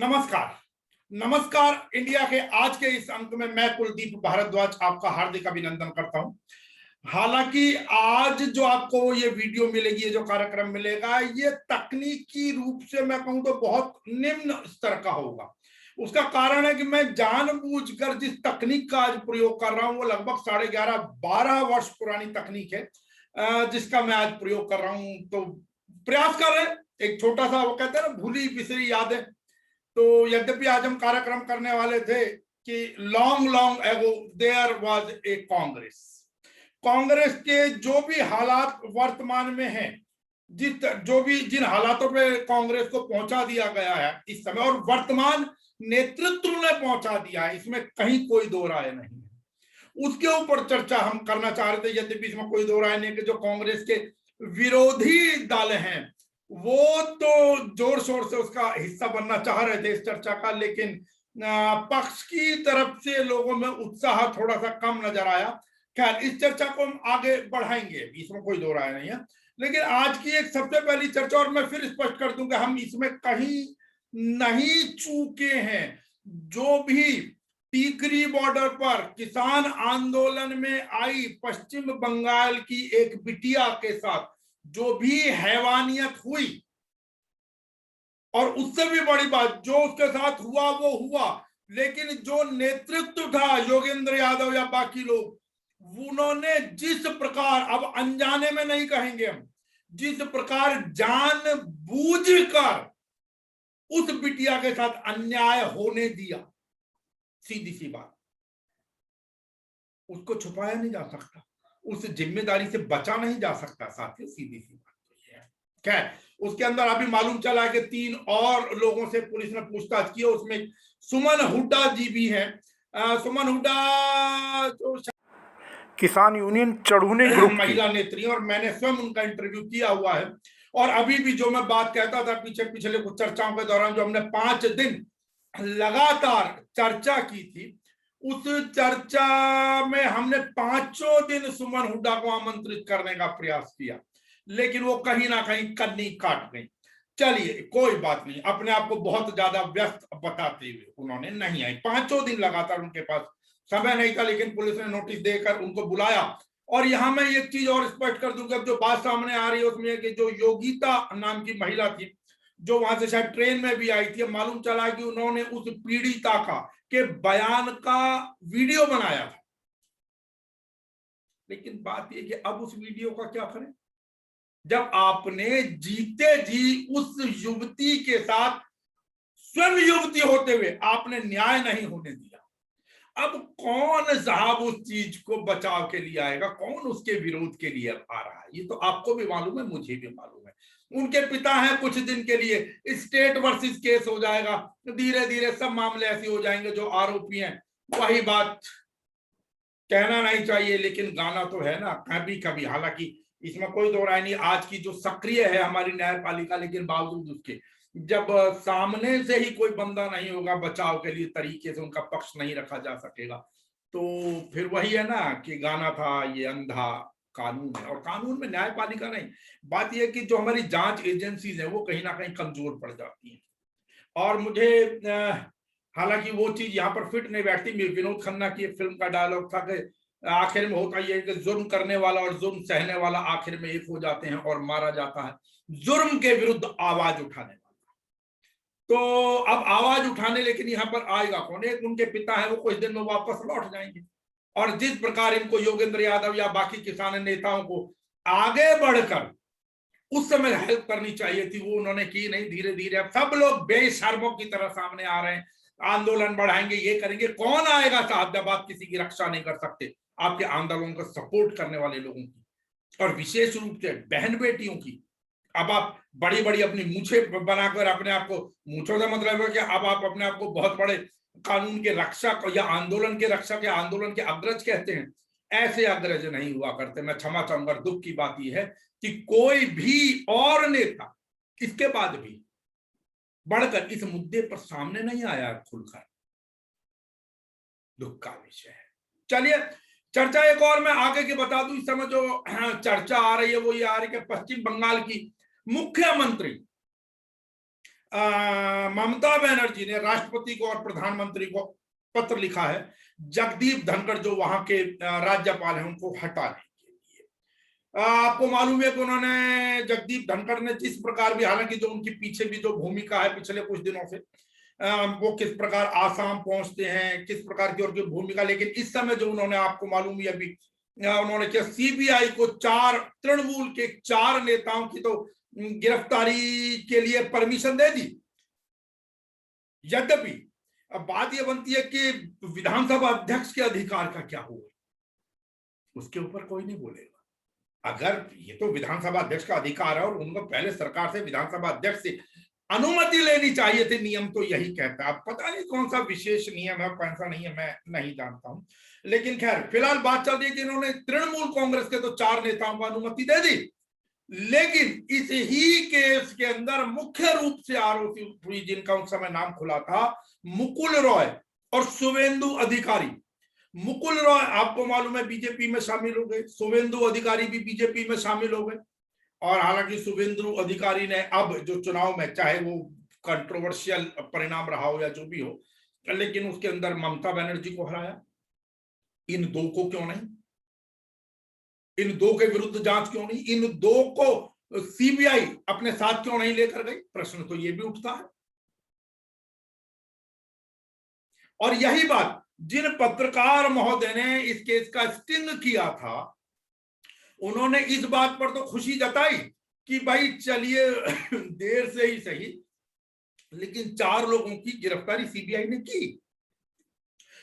नमस्कार। नमस्कार इंडिया के आज के इस अंक में मैं कुलदीप भारद्वाज आपका हार्दिक अभिनंदन करता हूं। हालांकि आज जो आपको ये वीडियो मिलेगी, ये जो कार्यक्रम मिलेगा, ये तकनीकी रूप से मैं कहूं तो बहुत निम्न स्तर का होगा। उसका कारण है कि मैं जानबूझकर जिस तकनीक का आज प्रयोग कर रहा हूं वो लगभग 11.5-12 वर्ष पुरानी तकनीक है, जिसका मैं आज प्रयोग कर रहा हूं। तो प्रयास कर रहे हैं एक छोटा सा, वो कहते हैं ना, भूली बिसरी यादें। तो यद्यपि आज हम कार्यक्रम करने वाले थे कि long long ago there was a Congress. Congress के जो भी हालात वर्तमान में हैं, जिन हालातों पे कांग्रेस को पहुंचा दिया गया है इस समय, और वर्तमान नेतृत्व ने पहुंचा दिया है, इसमें कहीं कोई दो राय नहीं है। उसके ऊपर चर्चा हम करना चाह रहे थे, यद्यपि इसमें कोई दो राय नहीं कि जो कांग्रेस के विरोधी दल हैं वो तो जोर शोर से उसका हिस्सा बनना चाह रहे थे इस चर्चा का, लेकिन पक्ष की तरफ से लोगों में उत्साह थोड़ा सा कम नजर आया। खैर, इस चर्चा को हम आगे बढ़ाएंगे, इसमें कोई दो राय नहीं है। लेकिन आज की एक सबसे पहली चर्चा, और मैं फिर स्पष्ट कर दूं कि हम इसमें कहीं नहीं चूके हैं। जो भी टीकरी बॉर्डर पर किसान आंदोलन में आई पश्चिम बंगाल की एक बिटिया के साथ जो भी हैवानियत हुई, और उससे भी बड़ी बात, जो उसके साथ हुआ वो हुआ, लेकिन जो नेतृत्व था योगेंद्र यादव या बाकी लोग, उन्होंने जिस प्रकार, अब अनजाने में नहीं कहेंगे हम, जिस प्रकार जानबूझकर उस बिटिया के साथ अन्याय होने दिया, सीधी सी बात, उसको छुपाया नहीं जा सकता, उस जिम्मेदारी से बचा नहीं जा सकता साथियों, सीधी सी बात तो ये है। खैर, उसके अंदर अभी मालूम चला कि 3 और लोगों से पुलिस ने पूछताछ की, उसमें सुमन हुड्डा जी भी हैं। सुमन हुड्डा जो किसान यूनियन चढ़ूने ग्रुप महिला नेत्री, और मैंने स्वयं उनका इंटरव्यू किया हुआ है। और अभी भी जो मैं बात कहता था पिछले कुछ चर्चाओं के दौरान, जो हमने 5 दिन लगातार चर्चा की थी, उस चर्चा में हमने 5 दिन सुमन हुड्डा को आमंत्रित करने का प्रयास किया, लेकिन वो कहीं ना कहीं कन्नी काट गई। चलिए, कोई बात नहीं, अपने आप को बहुत ज्यादा व्यस्त बताते हुए उन्होंने नहीं आई। 5 दिन लगातार उनके पास समय नहीं था, लेकिन पुलिस ने नोटिस देकर उनको बुलाया। और यहां मैं एक चीज और स्पष्ट कर दूं कि अब जो बात सामने आ रही है उसमें कि जो योगिता नाम की महिला थी, जो वहां से शायद ट्रेन में भी आई थी, मालूम चला कि उन्होंने उस पीड़िता के बयान का वीडियो बनाया था। लेकिन बात यह कि अब उस वीडियो का क्या करें, जब आपने जीते जी उस युवती के साथ, स्वयं युवती होते हुए, आपने न्याय नहीं होने दिया। अब कौन साहब उस चीज को बचाव के लिए आएगा, कौन उसके विरोध के लिए आ रहा है, ये तो आपको भी मालूम है, मुझे भी मालूम है। उनके पिता हैं, कुछ दिन के लिए स्टेट वर्सेस केस हो जाएगा, धीरे धीरे सब मामले ऐसे हो जाएंगे, जो आरोपी हैं वही बात कहना नहीं चाहिए, लेकिन गाना तो है ना कभी कभी। हालांकि इसमें कोई दो राय नहीं, आज की जो सक्रिय है हमारी न्यायपालिका, लेकिन बावजूद उसके, जब सामने से ही कोई बंदा नहीं होगा बचाव के लिए, तरीके से उनका पक्ष नहीं रखा जा सकेगा, तो फिर वही है ना कि गाना था ये अंधा कानून है। और कानून में न्यायपालिका नहीं, बात यह कि जो हमारी जांच एजेंसीज है वो कहीं ना कहीं कमजोर पड़ जाती है। और मुझे हालांकि वो चीज यहाँ पर फिट नहीं बैठती। विनोद खन्ना की फिल्म का डायलॉग था कि आखिर में होता यह कि जुर्म करने वाला और जुर्म सहने वाला आखिर में एक हो जाते हैं और मारा जाता है जुर्म के विरुद्ध आवाज उठाने वाला। तो अब आवाज उठाने लेकिन यहाँ पर आएगा कौन? एक उनके पिता है, वो कुछ दिन में वापस लौट जाएंगे। और जिस प्रकार इनको योगेंद्र यादव या बाकी किसान नेताओं को आगे बढ़कर उस समय हेल्प करनी चाहिए थी, वो उन्होंने की नहीं। धीरे धीरे अब सब लोग बेशर्मों की तरह सामने आ रहे हैं, आंदोलन बढ़ाएंगे, ये करेंगे। कौन आएगा साहब जब आप किसी की रक्षा नहीं कर सकते, आपके आंदोलन को सपोर्ट करने वाले लोगों की, और विशेष रूप से बहन बेटियों की। अब आप बड़ी बड़ी अपनी मूछे बनाकर अपने आप को, मूछों का मतलब है कि अब आप अपने आप को बहुत बड़े कानून के रक्षक या आंदोलन के रक्षक या आंदोलन के अग्रज कहते हैं। ऐसे अग्रज नहीं हुआ करते। मैं क्षमा चाहूंगा, दुख की बात यह है कि कोई भी और नेता इसके बाद भी बढ़कर इस मुद्दे पर सामने नहीं आया खुलकर। दुख का विषय है। चलिए, चर्चा एक और मैं आगे की बता दूं। इस समय जो चर्चा आ रही है वो ये आ रही है कि पश्चिम बंगाल की मुख्यमंत्री ममता बनर्जी ने राष्ट्रपति को और प्रधानमंत्री को पत्र लिखा है जगदीप धनखड़ जो वहां के राज्यपाल हैं उनको हटाने के लिए। आपको मालूम है कि उन्होंने जगदीप धनखड़ ने जिस प्रकार भी, हालांकि जो उनकी पीछे भी जो भूमिका है पिछले कुछ दिनों से, वो किस प्रकार आसाम पहुंचते हैं, किस प्रकार की उनकी भूमिका, लेकिन इस समय जो उन्होंने, आपको मालूम है अभी उन्होंने क्या सीबीआई को तृणमूल के 4 नेताओं की तो गिरफ्तारी के लिए परमिशन दे दी। यद्यपि अब बात यह बनती है कि विधानसभा अध्यक्ष के अधिकार का क्या हुआ, उसके ऊपर कोई नहीं बोलेगा। अगर ये तो विधानसभा अध्यक्ष का अधिकार है और उनको पहले सरकार से, विधानसभा अध्यक्ष से अनुमति लेनी चाहिए थी, नियम तो यही कहता है। अब पता नहीं कौन सा विशेष नियम है, कौन सा नहीं है, मैं नहीं जानता हूं। लेकिन खैर फिलहाल बात चल रही है कि इन्होंने तृणमूल कांग्रेस के तो 4 नेताओं को अनुमति दे दी, लेकिन इस ही केस के अंदर मुख्य रूप से आरोपी हुई, जिनका उस समय नाम खुला था, मुकुल रॉय और शुभेंदु अधिकारी। मुकुल रॉय आपको मालूम है बीजेपी में शामिल हो गए, शुभेंदु अधिकारी भी बीजेपी में शामिल हो गए। और हालांकि शुभेंदु अधिकारी ने अब जो चुनाव में, चाहे वो कंट्रोवर्शियल परिणाम रहा हो या जो भी हो, लेकिन उसके अंदर ममता बनर्जी को हराया। इन 2 को क्यों नहीं, इन 2 के विरुद्ध जांच क्यों नहीं, इन 2 को सीबीआई अपने साथ क्यों नहीं लेकर गई, प्रश्न तो ये भी उठता है। और यही बात जिन पत्रकार महोदय ने इस केस का स्टिंग किया था, उन्होंने इस बात पर तो खुशी जताई कि भाई चलिए देर से ही सही, लेकिन 4 लोगों की गिरफ्तारी सीबीआई ने की।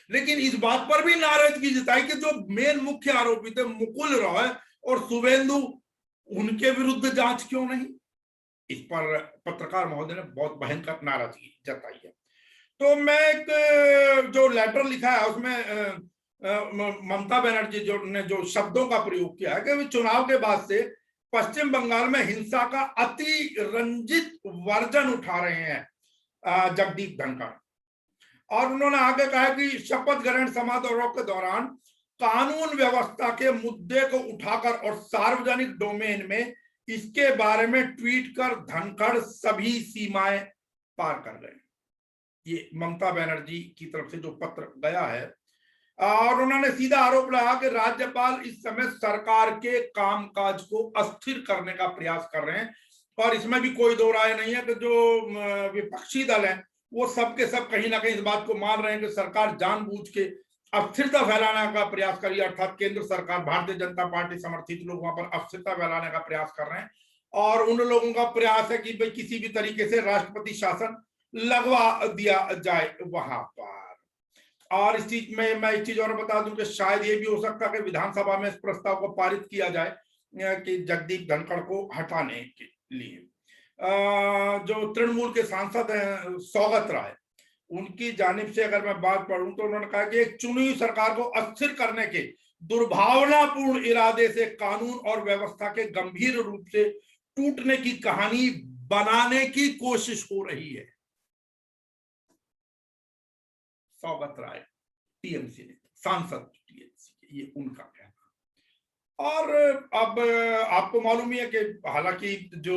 लेकिन इस बात पर भी नाराजगी जताई कि जो मेन मुख्य आरोपी थे मुकुल रॉय और शुभेंदु, उनके विरुद्ध जांच क्यों नहीं। इस पर पत्रकार महोदय ने बहुत भयंकर नाराजगी जताई है। तो मैं एक जो लेटर लिखा है उसमें ममता बनर्जी ने जो शब्दों का प्रयोग किया है कि वे चुनाव के बाद से पश्चिम बंगाल में हिंसा का अति रंजित वर्जन उठा रहे हैं जगदीप धनखड़। और उन्होंने आगे कहा कि शपथ ग्रहण समारोह के दौरान कानून व्यवस्था के मुद्दे को उठाकर और सार्वजनिक डोमेन में इसके बारे में ट्वीट कर धनखड़ सभी सीमाएं पार कर गए। ये ममता बनर्जी की तरफ से जो पत्र गया है, और उन्होंने सीधा आरोप लगाया कि राज्यपाल इस समय सरकार के कामकाज को अस्थिर करने का प्रयास कर रहे हैं। और इसमें भी कोई दो राय नहीं है कि जो विपक्षी दल हैं वो सबके सब कहीं ना कहीं इस बात को मान रहे हैं कि सरकार जानबूझ के अस्थिरता फैलाने का प्रयास कर रही है, अर्थात केंद्र सरकार, भारतीय जनता पार्टी समर्थित लोग वहां पर अस्थिरता फैलाने का प्रयास कर रहे हैं। और उन लोगों का प्रयास है कि भाई किसी भी तरीके से राष्ट्रपति शासन लगवा दिया जाए वहां पर। और इस चीज में मैं एक चीज और बता दूं कि शायद ये भी हो सकता है कि विधानसभा में इस प्रस्ताव को पारित किया जाए कि जगदीप धनखड़ को हटाने के लिए। जो तृणमूल के सांसद हैं सौगत राय, उनकी जानिब से अगर मैं बात पढ़ूं तो उन्होंने कहा कि एक चुनी हुई सरकार को अस्थिर करने के दुर्भावनापूर्ण इरादे से कानून और व्यवस्था के गंभीर रूप से टूटने की कहानी बनाने की कोशिश हो रही है। सौगत राय टीएमसी ने, सांसद टीएमसी, ये उनका कहना। और अब आपको मालूम ही है कि हालांकि जो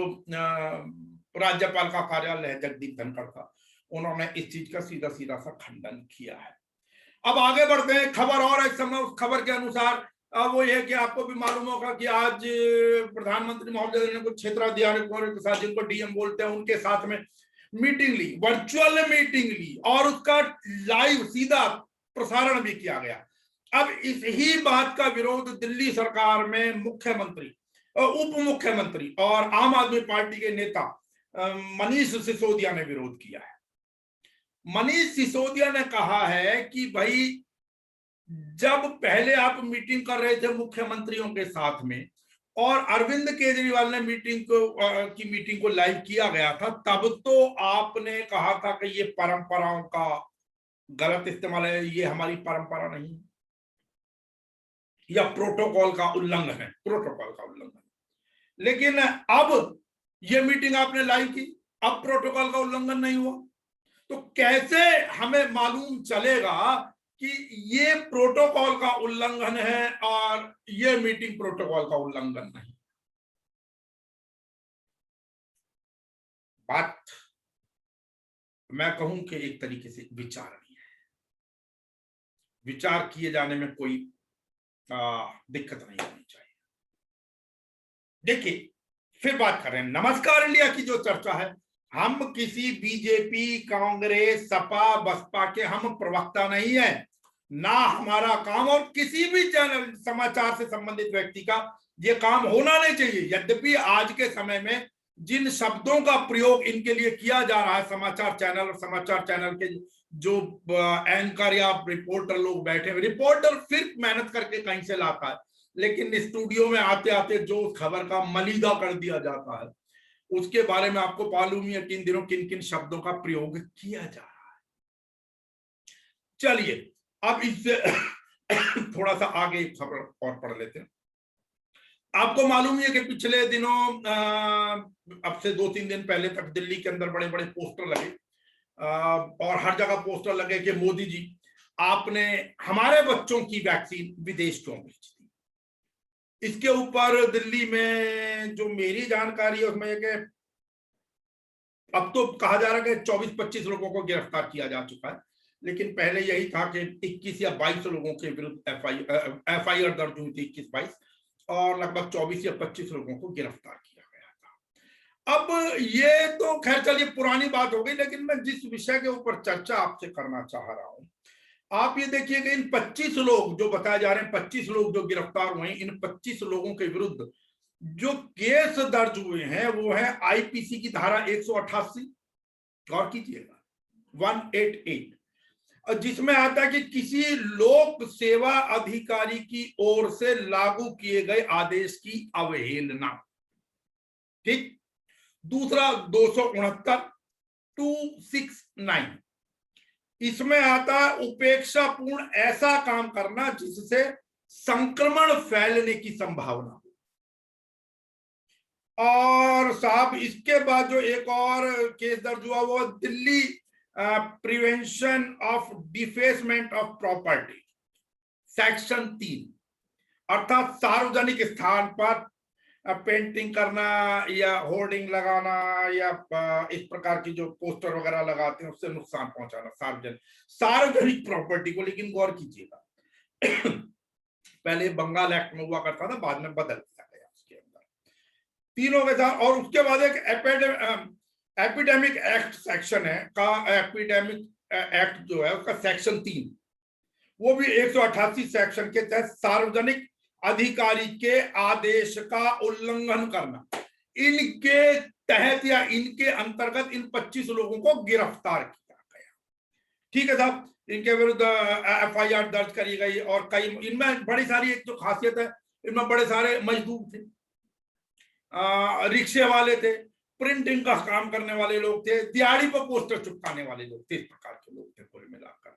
राज्यपाल का कार्यालय है जगदीप धनखड़ का, उन्होंने इस चीज का सीधा सीधा सा खंडन किया है। अब आगे बढ़ते हैं, खबर और इस समय उस खबर के अनुसार वो ये कि आपको भी मालूम होगा कि आज प्रधानमंत्री महोदय ने कुछ क्षेत्राधिकारियों के साथ, जिनको डीएम बोलते हैं, उनके साथ में मीटिंग ली, वर्चुअल मीटिंग ली, और उसका लाइव सीधा प्रसारण भी किया गया। अब इस ही बात का विरोध दिल्ली सरकार में मुख्यमंत्री, उप मुख्यमंत्री और आम आदमी पार्टी के नेता मनीष सिसोदिया ने विरोध किया है। मनीष सिसोदिया ने कहा है कि भाई जब पहले आप मीटिंग कर रहे थे मुख्यमंत्रियों के साथ में और अरविंद केजरीवाल ने मीटिंग को लाइव किया गया था, तब तो आपने कहा था कि ये परंपराओं का गलत इस्तेमाल है, ये हमारी परंपरा नहीं या प्रोटोकॉल का उल्लंघन है, प्रोटोकॉल का उल्लंघन। लेकिन अब ये मीटिंग आपने लाइव की, अब प्रोटोकॉल का उल्लंघन नहीं हुआ, तो कैसे हमें मालूम चलेगा कि ये प्रोटोकॉल का उल्लंघन है और ये मीटिंग प्रोटोकॉल का उल्लंघन नहीं। बात मैं कहूं कि एक तरीके से विचारणीय है। विचार किए जाने में कोई दिक्कत नहीं होनी चाहिए। देखिए, फिर बात कर रहे हैं नमस्कार इंडिया की जो चर्चा है, हम किसी बीजेपी, कांग्रेस, सपा, बसपा के हम प्रवक्ता नहीं है, ना हमारा काम और किसी भी चैनल समाचार से संबंधित व्यक्ति का ये काम होना नहीं चाहिए। यद्यपि आज के समय में जिन शब्दों का प्रयोग इनके लिए किया जा रहा है, समाचार चैनल और समाचार चैनल के जो एंकर या रिपोर्टर लोग बैठे हुए, रिपोर्टर फिर मेहनत करके कहीं से लाता है, लेकिन स्टूडियो में आते आते जो खबर का मलीदा कर दिया जाता है, उसके बारे में आपको मालूम ही है कि इन दिनों किन किन शब्दों का प्रयोग किया जा रहा है। चलिए, अब इससे थोड़ा सा आगे खबर और पढ़ लेते हैं। आपको मालूम ही है कि पिछले दिनों अब से 2-3 दिन पहले तक दिल्ली के अंदर बड़े बड़े पोस्टर लगे और हर जगह पोस्टर लगे कि मोदी जी, आपने हमारे बच्चों की वैक्सीन विदेश क्यों भेजी थी। इसके ऊपर दिल्ली में जो मेरी जानकारी है उसमें यह कि अब तो कहा जा रहा है कि 24-25 लोगों को गिरफ्तार किया जा चुका है, लेकिन पहले यही था कि 21 या 22 लोगों के विरुद्ध एफआईआर दर्ज हुई थी, 21-22, और लगभग 24 या 25 लोगों को गिरफ्तार किया गया था। अब ये तो खैर चलिए पुरानी बात हो गई, लेकिन मैं जिस विषय के ऊपर चर्चा आपसे करना चाह रहा हूं, आप ये देखिए कि इन 25 लोग जो बताए जा रहे हैं, 25 लोग जो गिरफ्तार हुए, इन 25 लोगों के विरुद्ध जो केस दर्ज हुए हैं वो है आईपीसी की धारा 188, गौर कीजिएगा, 188, जिसमें आता है कि किसी लोक सेवा अधिकारी की ओर से लागू किए गए आदेश की अवहेलना। ठीक। दूसरा 269, 269, इसमें आता है उपेक्षापूर्ण ऐसा काम करना जिससे संक्रमण फैलने की संभावना हो। और साहब इसके बाद जो एक और केस दर्ज हुआ वो Delhi prevention of defacement of property, section 3, अर्थात सार्वजनिक स्थान पर पेंटिंग करना या होर्डिंग लगाना या इस प्रकार की जो पोस्टर वगैरह लगाते हैं उससे नुकसान पहुंचाना सार्वजनिक प्रॉपर्टी को। लेकिन गौर कीजिएगा, पहले बंगाल एक्ट में हुआ करता था, बाद में बदल दिया गया उसके अंदर तीनों के साथ। और उसके बाद एक एपिडेमिक एक्ट सेक्शन है का, एपिडेमिक एक्ट जो है उसका सेक्शन 3, वो भी 188 सेक्शन के तहत सार्वजनिक अधिकारी के आदेश का उल्लंघन करना, इनके तहत या इनके अंतर्गत इन 25 लोगों को गिरफ्तार किया गया। ठीक है साहब, इनके विरुद्ध एफआईआर दर्ज करी गई और कई, इनमें बड़ी सारी एक जो खासियत है, इनमें बड़े सारे मजदूर थे, रिक्शे वाले थे, प्रिंटिंग का काम करने वाले लोग थे, दिहाड़ी पर पोस्टर चिपकाने वाले लोग थे, इस प्रकार के लोग थे कुल मिलाकर।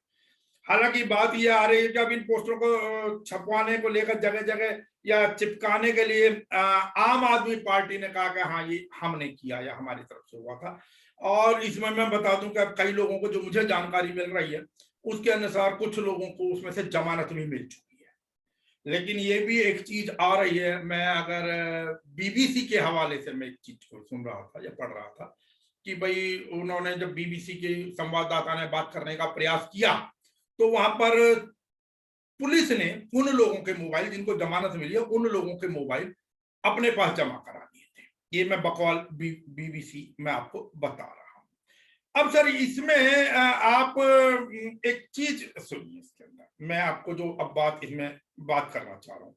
हालांकि बात यह आ रही है कि अब इन पोस्टरों को छपवाने को लेकर जगह जगह या चिपकाने के लिए आम आदमी पार्टी ने कहा कि हाँ ये हमने किया या हमारी तरफ से हुआ था। और इसमें मैं बता दूं कि अब कई लोगों को, जो मुझे जानकारी मिल रही है उसके अनुसार, कुछ लोगों को उसमें से जमानत भी मिल चुकी है। लेकिन ये भी एक चीज आ रही है, मैं अगर बीबीसी के हवाले से मैं एक चीज को सुन रहा था या पढ़ रहा था कि भाई उन्होंने जब बीबीसी के संवाददाता ने बात करने का प्रयास किया तो वहां पर पुलिस ने उन लोगों के मोबाइल जिनको जमानत मिली है, उन लोगों के मोबाइल अपने पास जमा करा दिए थे। ये मैं बकौल बीबीसी में आपको बता रहा हूं। अब सर इसमें आप एक चीज सुनिए, इसके अंदर मैं आपको जो अब बात इसमें बात करना चाह रहा हूं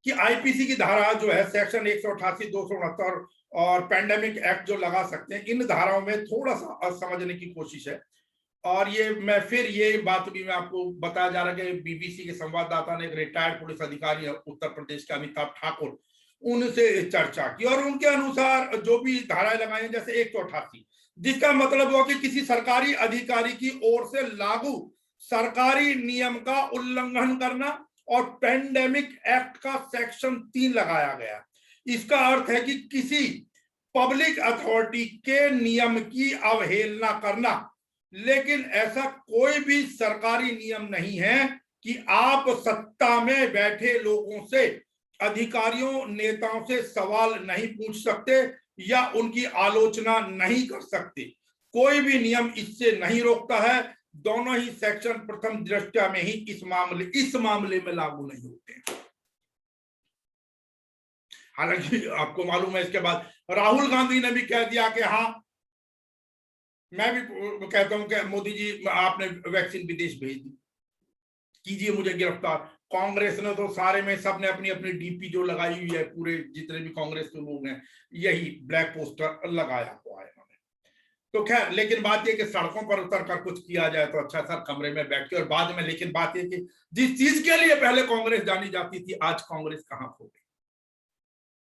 कि आईपीसी की धारा जो है सेक्शन 188, 269 और पैंडेमिक एक्ट जो लगा सकते हैं, इन धाराओं में थोड़ा सा समझने की कोशिश है। और ये मैं फिर ये बात भी मैं आपको बताया जा रहा है कि बीबीसी के संवाददाता ने एक रिटायर्ड पुलिस अधिकारी है उत्तर प्रदेश के, अमिताभ ठाकुर, उनसे चर्चा की और उनके अनुसार जो भी धाराएं लगाई हैं, जैसे 188, जिसका मतलब हुआ कि किसी सरकारी अधिकारी की ओर से लागू सरकारी नियम का उल्लंघन करना, और पैंडेमिक एक्ट का सेक्शन 3 लगाया गया। इसका अर्थ है कि किसी पब्लिक अथॉरिटी के नियम की अवहेलना करना। लेकिन ऐसा कोई भी सरकारी नियम नहीं है कि आप सत्ता में बैठे लोगों से, अधिकारियों, नेताओं से सवाल नहीं पूछ सकते या उनकी आलोचना नहीं कर सकते। कोई भी नियम इससे नहीं रोकता है। दोनों ही सेक्शन प्रथम दृष्टया में ही इस मामले में लागू नहीं होते हैं। हालांकि आपको मालूम है इसके बाद राहुल गांधी ने भी कह दिया कि हाँ, मैं भी कहता हूं कि मोदी जी आपने वैक्सीन विदेश भेज दी, कीजिए मुझे गिरफ्तार। कांग्रेस ने तो सारे में सबने अपनी अपनी डीपी जो लगाई हुई है, पूरे जितने भी कांग्रेस के लोग हैं यही ब्लैक पोस्टर लगाया हुआ है इन्होंने। तो खैर, लेकिन बात यह कि सड़कों पर उतर कर कुछ किया जाए तो अच्छा सर, कमरे में बैठ के और बाद में। लेकिन बात यह कि जिस चीज के लिए पहले कांग्रेस जानी जाती थी, आज कांग्रेस कहां खो गई।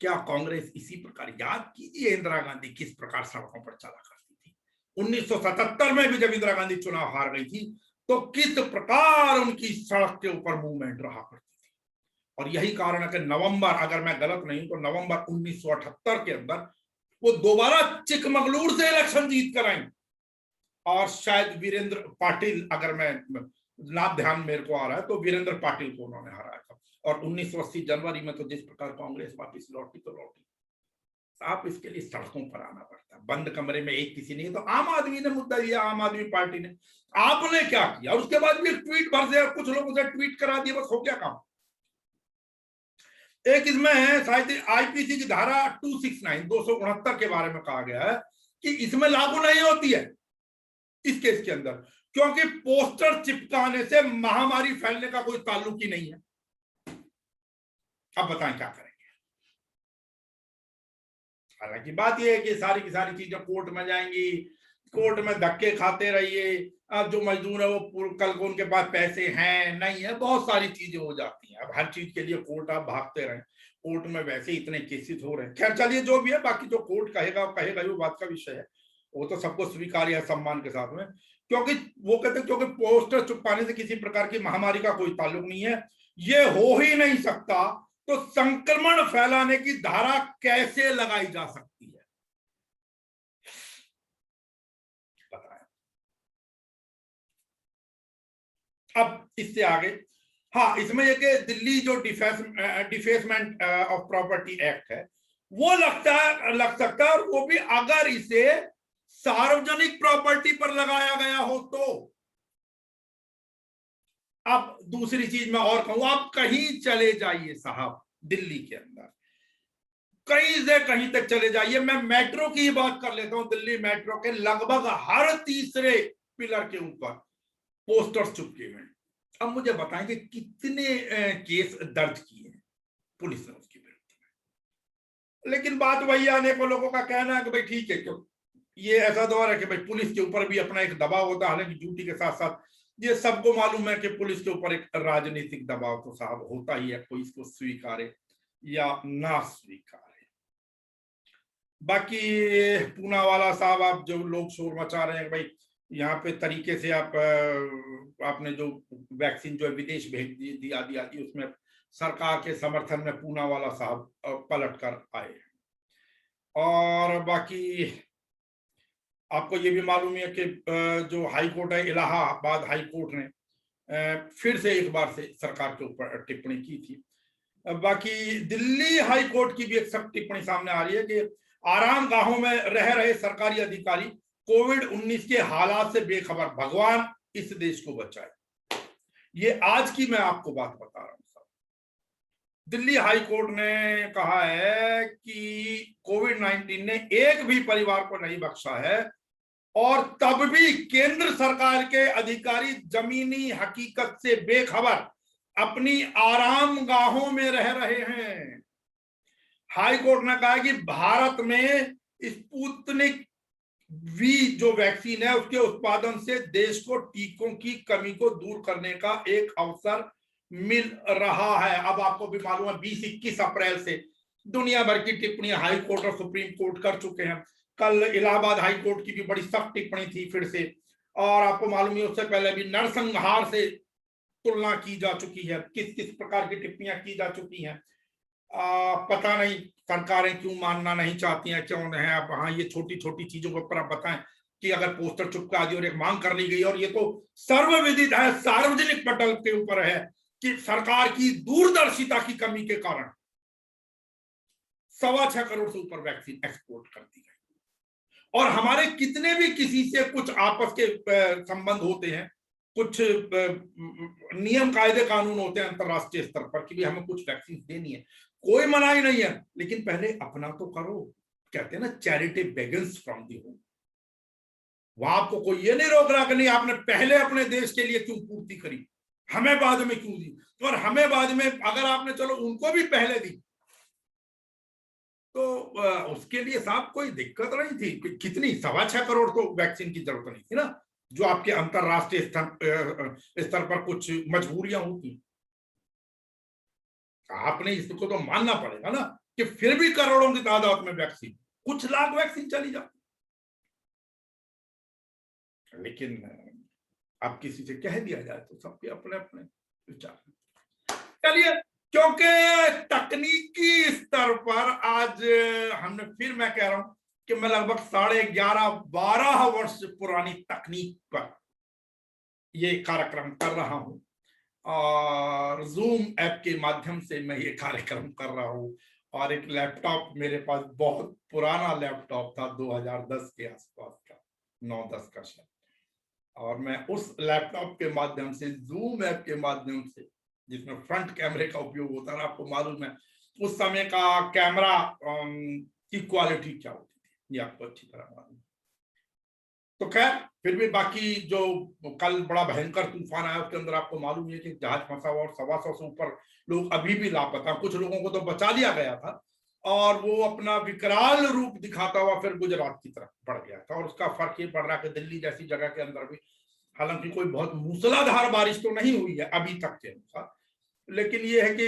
क्या कांग्रेस इसी प्रकार, याद कीजिए इंदिरा गांधी किस प्रकार सड़कों पर चला करती थी। 1977 में भी जब इंदिरा गांधी चुनाव हार गई थी तो किस प्रकार उनकी सड़क के ऊपर मूवमेंट रहा करती थी। और यही कारण है कि नवंबर, अगर मैं गलत नहीं तो नवंबर 1978 के अंदर वो दोबारा चिकमगलूर से इलेक्शन जीत कर आई। और शायद वीरेंद्र पाटिल, अगर मैं नाम ध्यान मेरे को आ रहा है तो वीरेंद्र पाटिल को उन्होंने हराया था। और 1980 जनवरी में तो जिस प्रकार कांग्रेस वापस लौटी तो लौटी। आप इसके लिए सड़कों पर आना पड़ता है। बंद कमरे में एक किसी नहीं, तो आम आदमी ने मुद्दा दिया, आम आदमी पार्टी ने। आपने क्या किया? और उसके बाद भी ट्वीट भर से कुछ लोगों से ट्वीट करा दिया, बस हो गया काम। एक इसमें है शायद आईपीसी की धारा 269 के बारे में कहा गया है कि इसमें लागू नहीं होती है इस केस के अंदर, क्योंकि पोस्टर चिपकाने से महामारी फैलने का कोई ताल्लुक ही नहीं है। अब बताएं क्या करेंगे। हालांकि बात यह है कि सारी की सारी चीजें कोर्ट में जाएंगी, कोर्ट में धक्के खाते रहिए। अब जो मजदूर है वो कल को उनके पास पैसे हैं नहीं है, बहुत सारी चीजें हो जाती हैं। अब हर चीज के लिए कोर्ट आप भागते रहें, कोर्ट में वैसे ही इतने केसेस हो रहे हैं। खैर चलिए, जो भी है, बाकी जो कोर्ट कहेगा वो बात का विषय है, वो तो सबको स्वीकार्य है सम्मान के साथ में। क्योंकि वो कहते हैं क्योंकि पोस्टर चिपकाने से किसी प्रकार की महामारी का कोई ताल्लुक नहीं है, ये हो ही नहीं सकता, तो संक्रमण फैलाने की धारा कैसे लगाई जा सकती है, बताएं। अब इससे आगे, हाँ, इसमें यह कि दिल्ली जो डिफेसमेंट ऑफ प्रॉपर्टी एक्ट है वो लग सकता है, और वो भी अगर इसे सार्वजनिक प्रॉपर्टी पर लगाया गया हो तो। अब दूसरी चीज मैं और कहूं, आप कहीं चले जाइए साहब, दिल्ली के अंदर कहीं से कहीं तक चले जाइए। मैं मेट्रो की बात कर लेता हूं, दिल्ली मेट्रो के लगभग हर तीसरे पिलर के ऊपर पोस्टर्स चिपके हुए हैं। अब मुझे बताएं कि कितने केस दर्ज किए हैं पुलिस ने उसके विरुद्ध में। लेकिन बात वही आने को लोगों का कहना है कि भाई ठीक है, क्यों ये ऐसा दौर है कि भाई पुलिस के ऊपर भी अपना एक दबाव होता है। हालांकि ड्यूटी के साथ साथ ये सबको मालूम है कि पुलिस के ऊपर एक राजनीतिक दबाव तो साहब होता ही है, कोई इसको स्वीकारे या ना स्वीकारे। बाकी पूनावाला साहब, आप जो लोग शोर मचा रहे हैं भाई, यहाँ पे तरीके से आपने जो वैक्सीन जो विदेश भेज दिया उसमें सरकार के समर्थन में पूनावाला साहब पलट कर आए। और बाकी आपको ये भी मालूम है कि जो हाई कोर्ट है, इलाहाबाद हाई कोर्ट ने फिर से एक बार से सरकार के ऊपर टिप्पणी की थी। बाकी दिल्ली हाई कोर्ट की भी एक सख्त टिप्पणी सामने आ रही है कि आराम गाहों में रह रहे सरकारी अधिकारी कोविड-19 के हालात से बेखबर, भगवान इस देश को बचाए। ये आज की मैं आपको बात बता रहा हूं साहब। दिल्ली हाई कोर्ट ने कहा है कि कोविड-19 ने एक भी परिवार को नहीं बख्शा है, और तब भी केंद्र सरकार के अधिकारी जमीनी हकीकत से बेखबर अपनी आराम गाहों में रह रहे हैं। हाई कोर्ट ने कहा कि भारत में स्पुतनिक वी जो वैक्सीन है उसके उत्पादन से देश को टीकों की कमी को दूर करने का एक अवसर मिल रहा है। अब आपको भी मालूम है 20-21 अप्रैल से दुनिया भर की टिप्पणी हाई कोर्ट और सुप्रीम कोर्ट कर चुके हैं। कल इलाहाबाद हाई कोर्ट की भी बड़ी सख्त टिप्पणी थी फिर से, और आपको मालूम है उससे पहले भी नरसंहार से तुलना की जा चुकी है, किस किस प्रकार की टिप्पणियां की जा चुकी हैं। पता नहीं सरकारें क्यों मानना नहीं चाहती हैं, क्यों नहीं। अब हाँ, ये छोटी छोटी चीजों के ऊपर आप बताएं कि अगर पोस्टर चिपका दी और एक मांग कर ली गई, और ये तो सर्वविदित है, सार्वजनिक पटल के ऊपर है कि सरकार की दूरदर्शिता की कमी के कारण 6.25 करोड़ से ऊपर वैक्सीन एक्सपोर्ट कर दी गई, और हमारे कितने भी किसी से कुछ आपस के संबंध होते हैं, कुछ नियम कायदे कानून होते हैं अंतरराष्ट्रीय स्तर पर कि भी हमें कुछ वैक्सीन देनी है, कोई मनाही नहीं है, लेकिन पहले अपना तो करो। कहते हैं ना, charity begins from the home. वहां आपको कोई ये नहीं रोक रहा कि नहीं आपने पहले अपने देश के लिए क्यों पूर्ति करी, हमें बाद में क्यों दी। और हमें बाद में अगर आपने चलो उनको भी पहले दी तो उसके लिए साहब कोई दिक्कत नहीं थी। कितनी 6.25 करोड़ तो वैक्सीन की जरूरत नहीं थी ना, जो आपके अंतरराष्ट्रीय स्तर पर कुछ मजबूरियां होती। आपने इसको तो मानना पड़ेगा ना कि फिर भी करोड़ों की तादाद में वैक्सीन, कुछ लाख वैक्सीन चली जाती। लेकिन अब किसी से कह दिया जाए तो सबके अपने अपने विचार। चलिए, क्योंकि तकनीकी स्तर पर आज हमने फिर, मैं कह रहा हूं कि मैं लगभग 11.5-12 वर्ष पुरानी तकनीक पर ये कार्यक्रम कर रहा हूं, और जूम ऐप के माध्यम से मैं ये कार्यक्रम कर रहा हूं। और एक लैपटॉप मेरे पास, बहुत पुराना लैपटॉप था, 2010 के आसपास का, 9-10 का शायद, और मैं उस लैपटॉप के माध्यम से, जूम ऐप के माध्यम से, जिसमें फ्रंट कैमरे का उपयोग होता है, आपको मालूम है उस समय का कैमरा की क्वालिटी क्या होती थी, ये आपको अच्छी तरह मालूम है। तो खैर, फिर भी बाकी जो कल बड़ा भयंकर तूफान आया उसके अंदर आपको मालूम है कि जहाज फंसा हुआ और 125 से ऊपर लोग अभी भी लापता। कुछ लोगों को तो बचा लिया गया था और वो अपना विकराल रूप दिखाता हुआ फिर गुजरात की तरफ बढ़ गया था। और उसका फर्क ये पड़ रहा है कि दिल्ली जैसी जगह के अंदर भी, हालांकि कोई बहुत मूसलाधार बारिश तो नहीं हुई है अभी तक के अनुसार, लेकिन ये है कि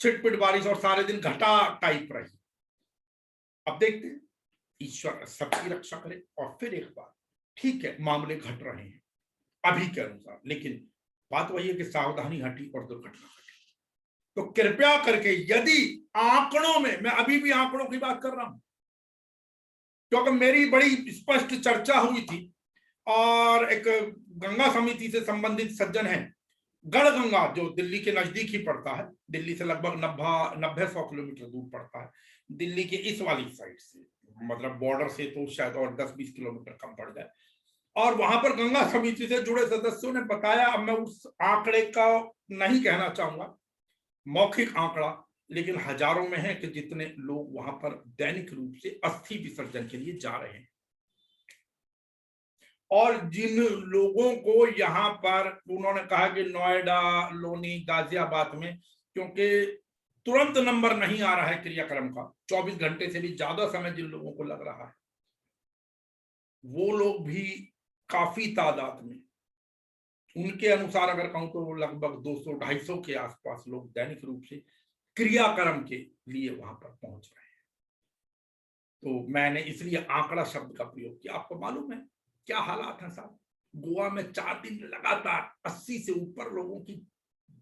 छिटपिट बारिश और सारे दिन घटा टाइप रही। अब देखते हैं, ईश्वर सबकी रक्षा करे। और फिर एक बात, ठीक है मामले घट रहे हैं अभी के अनुसार, लेकिन बात वही है कि सावधानी हटी और दुर्घटना घटी। तो कृपया करके, यदि आंकड़ों में, मैं अभी भी आंकड़ों की बात कर रहा हूं क्योंकि मेरी बड़ी स्पष्ट चर्चा हुई थी, और एक गंगा समिति से संबंधित सज्जन है, गढ़गंगा, जो दिल्ली के नजदीक ही पड़ता है, दिल्ली से लगभग 90-100 किलोमीटर दूर पड़ता है, दिल्ली के इस वाली साइड से, मतलब बॉर्डर से तो शायद और 10-20 किलोमीटर कम पड़ जाए। और वहां पर गंगा समिति से जुड़े सदस्यों ने बताया, अब मैं उस आंकड़े का नहीं कहना चाहूंगा, मौखिक आंकड़ा, लेकिन हजारों में है कि जितने लोग वहां पर दैनिक रूप से अस्थि विसर्जन के लिए जा रहे हैं। और जिन लोगों को यहाँ पर उन्होंने कहा कि नोएडा, लोनी, गाजियाबाद में, क्योंकि तुरंत नंबर नहीं आ रहा है क्रियाक्रम का, 24 घंटे से भी ज्यादा समय जिन लोगों को लग रहा है, वो लोग भी काफी तादाद में, उनके अनुसार अगर कहूं तो लगभग 200-250 के आसपास लोग दैनिक रूप से क्रियाक्रम के लिए वहां पर पहुंच रहे हैं। तो मैंने इसलिए आंकड़ा शब्द का प्रयोग किया। आपको मालूम है क्या हालात हैं साहब, गोवा में 4 दिन लगातार 80 से ऊपर लोगों की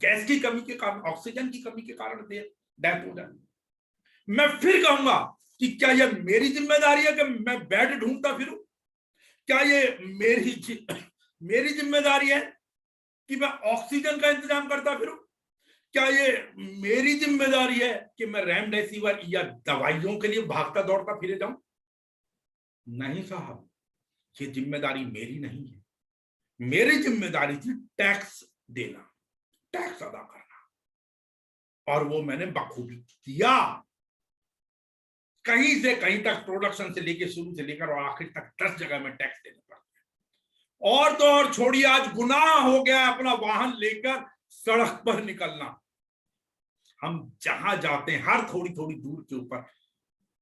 गैस की कमी के कारण, ऑक्सीजन की कमी के कारण डेथ हो जाए। मैं फिर कहूंगा कि क्या यह मेरी जिम्मेदारी है कि मैं बेड ढूंढता फिरूं? क्या ये मेरी जिम्मेदारी है कि मैं ऑक्सीजन का इंतजाम करता फिरूं? क्या ये मेरी जिम्मेदारी है कि मैं रेमडेसिविर या दवाइयों के लिए भागता दौड़ता फिरे जाऊं? नहीं साहब, ये जिम्मेदारी मेरी नहीं है। मेरी जिम्मेदारी थी टैक्स देना, टैक्स अदा करना, और वो मैंने बखूबी किया। कहीं से कहीं तक, प्रोडक्शन से लेकर, शुरू से लेकर और आखिर तक 10 जगह में टैक्स देने पड़ते। और तो और छोड़िए, आज गुनाह हो गया अपना वाहन लेकर सड़क पर निकलना। हम जहां जाते हैं हर थोड़ी थोड़ी दूर के ऊपर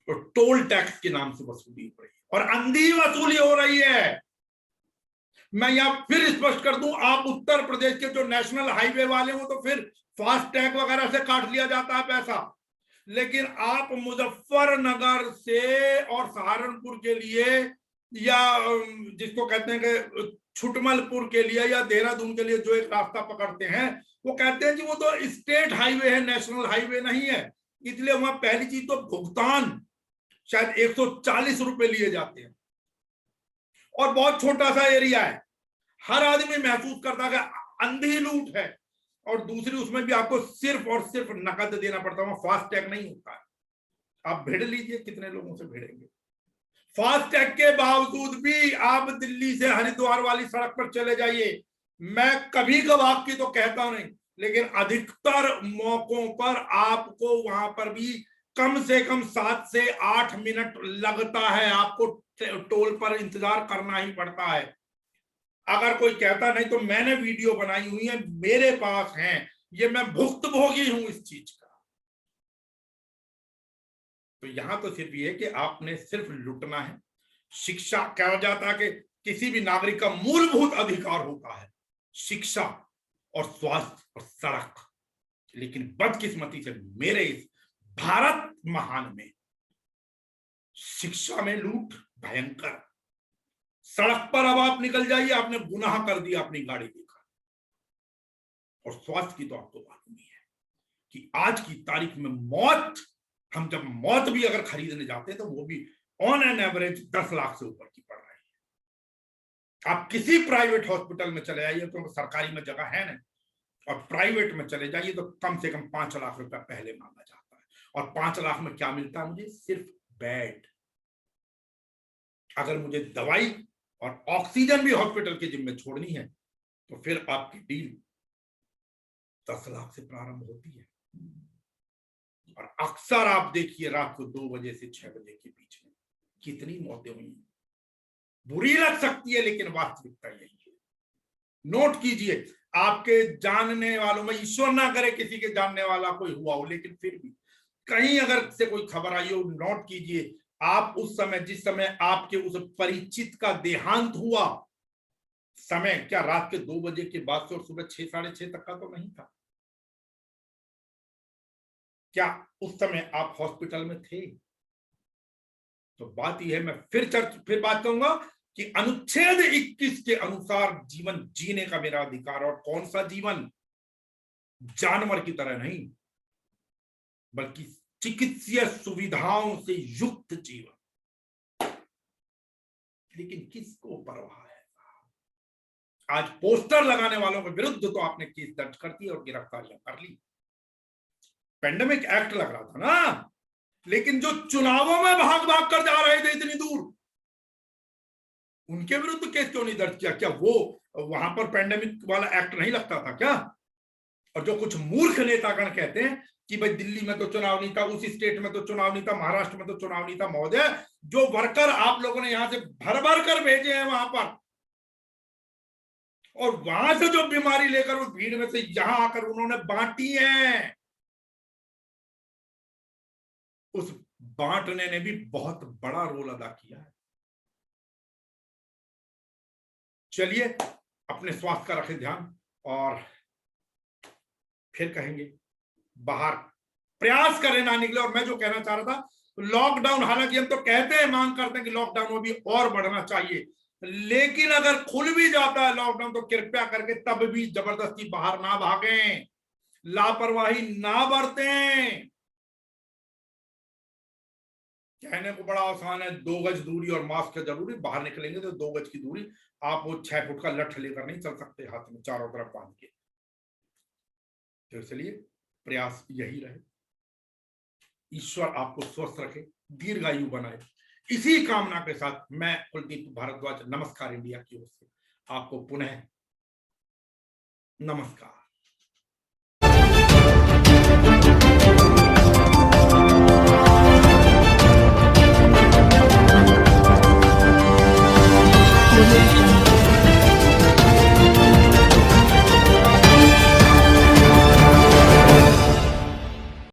तो टोल टैक्स के नाम से वसूली हो रही है, और अंधी वसूली हो रही है। मैं यहां फिर स्पष्ट कर दूं, आप उत्तर प्रदेश के जो नेशनल हाईवे वाले हो तो फिर फास्ट टैग वगैरह से काट लिया जाता है पैसा, लेकिन आप मुजफ्फरनगर से और सहारनपुर के लिए, या जिसको कहते हैं कि छुटमलपुर के लिए या देहरादून के लिए जो एक रास्ता पकड़ते हैं, वो कहते हैं कि वो तो स्टेट हाईवे है, नेशनल हाईवे नहीं है, इसलिए वहां पहली चीज तो भुगतान शायद 140 रुपए लिए जाते हैं, और बहुत छोटा सा एरिया है। हर आदमी महसूस करता है अंधी लूट है। और दूसरी, उसमें भी आपको सिर्फ और सिर्फ नकद देना पड़ता है, फास्ट टैग नहीं होता है। आप भिड़ लीजिए, कितने लोगों से भिड़ेंगे। फास्टैग के बावजूद भी आप दिल्ली से हरिद्वार वाली सड़क पर चले जाइए। मैं कभी कभार की तो कहता नहीं, लेकिन अधिकतर मौकों पर आपको वहां पर भी कम से कम 7 से 8 मिनट लगता है, आपको टोल पर इंतजार करना ही पड़ता है। अगर कोई कहता नहीं तो मैंने वीडियो बनाई हुई है, मेरे पास है, ये मैं भुक्तभोगी हूं इस चीज का। तो यहां तो सिर्फ ये है कि आपने सिर्फ लुटना है। शिक्षा कहा जाता है कि किसी भी नागरिक का मूलभूत अधिकार होता है शिक्षा और स्वास्थ्य और सड़क, लेकिन बदकिस्मती से मेरे इस भारत महान में शिक्षा में लूट भयंकर। सड़क पर अब आप निकल जाइए, आपने गुनाह कर दिया अपनी गाड़ी लेकर। और स्वास्थ्य की तो आपको मालूम ही है कि आज की तारीख में मौत, हम जब मौत भी अगर खरीदने जाते हैं तो वो भी ऑन एन एवरेज 10 लाख से ऊपर की पड़ रही है। आप किसी प्राइवेट हॉस्पिटल में चले जाइए तो सरकारी में जगह है नहीं, और प्राइवेट में चले जाइए तो कम से कम 5 लाख रुपया पहले मांगा जाता है। और 5 लाख में क्या मिलता है मुझे? सिर्फ बेड। अगर मुझे दवाई और ऑक्सीजन भी हॉस्पिटल के जिम्मे छोड़नी है तो फिर आपकी डील 10 लाख से प्रारंभ होती है। और अक्सर आप देखिए रात को 2 बजे से 6 बजे के बीच में कितनी मौतें हुई हैं। बुरी लग सकती है लेकिन वास्तविकता यही है। नोट कीजिए, आपके जानने वालों में, ईश्वर ना करे किसी के जानने वाला कोई हुआ हो, लेकिन फिर भी कहीं अगर से कोई खबर आई हो, नोट कीजिए, आप उस समय, जिस समय आपके उस परिचित का देहांत हुआ, समय क्या रात के 2 बजे के बाद से और सुबह 6 साढ़े 6 तक का तो नहीं था? क्या उस समय आप हॉस्पिटल में थे? तो बात यह है, मैं फिर बात कहूंगा कि अनुच्छेद 21 के अनुसार जीवन जीने का मेरा अधिकार। और कौन सा जीवन? जानवर की तरह नहीं, बल्कि चिकित्सीय सुविधाओं से युक्त जीवन। लेकिन किसको परवाह है? आज पोस्टर लगाने वालों के विरुद्ध तो आपने केस दर्ज कर दी और गिरफ्तारियां कर ली। पेंडेमिक एक्ट लग रहा था ना, लेकिन जो चुनावों में भाग भाग कर जा रहे थे इतनी दूर, उनके विरुद्ध केस क्यों नहीं दर्ज किया? क्या वो वहां पर पेंडेमिक वाला एक्ट नहीं लगता था क्या? और जो कुछ मूर्ख नेतागण कहते हैं कि भाई दिल्ली में तो चुनाव नहीं था, उस स्टेट में तो चुनाव नहीं था, महाराष्ट्र में तो चुनाव नहीं था। महोदय, जो वर्कर आप लोगों ने यहां से भर भर कर भेजे हैं वहां पर, और वहां से जो बीमारी लेकर उस भीड़ में से यहां आकर उन्होंने बांटी है, उस बांटने ने भी बहुत बड़ा रोल अदा किया है। चलिए, अपने स्वास्थ्य का रखें ध्यान, और फिर कहेंगे बाहर प्रयास करें ना निकले। और मैं जो कहना चाह रहा था, लॉकडाउन, हालांकि हम तो कहते हैं, मांग करते हैं कि लॉकडाउन में भी और बढ़ना चाहिए, लेकिन अगर खुल भी जाता है लॉकडाउन तो कृपया करके तब भी जबरदस्ती बाहर ना भागें, लापरवाही ना बरतें। कहने को बड़ा आसान है, 2 गज दूरी और मास्क है जरूरी। बाहर निकलेंगे तो 2 गज की दूरी, आप वो 6 फुट का लठ लेकर नहीं चल सकते हाथ में चारों तरफ बांध के। तो इसलिए प्रयास यही रहे, ईश्वर आपको स्वस्थ रखे, दीर्घायु बनाए। इसी कामना के साथ मैं कुलदीप भारद्वाज, नमस्कार इंडिया की ओर से आपको पुनः नमस्कार।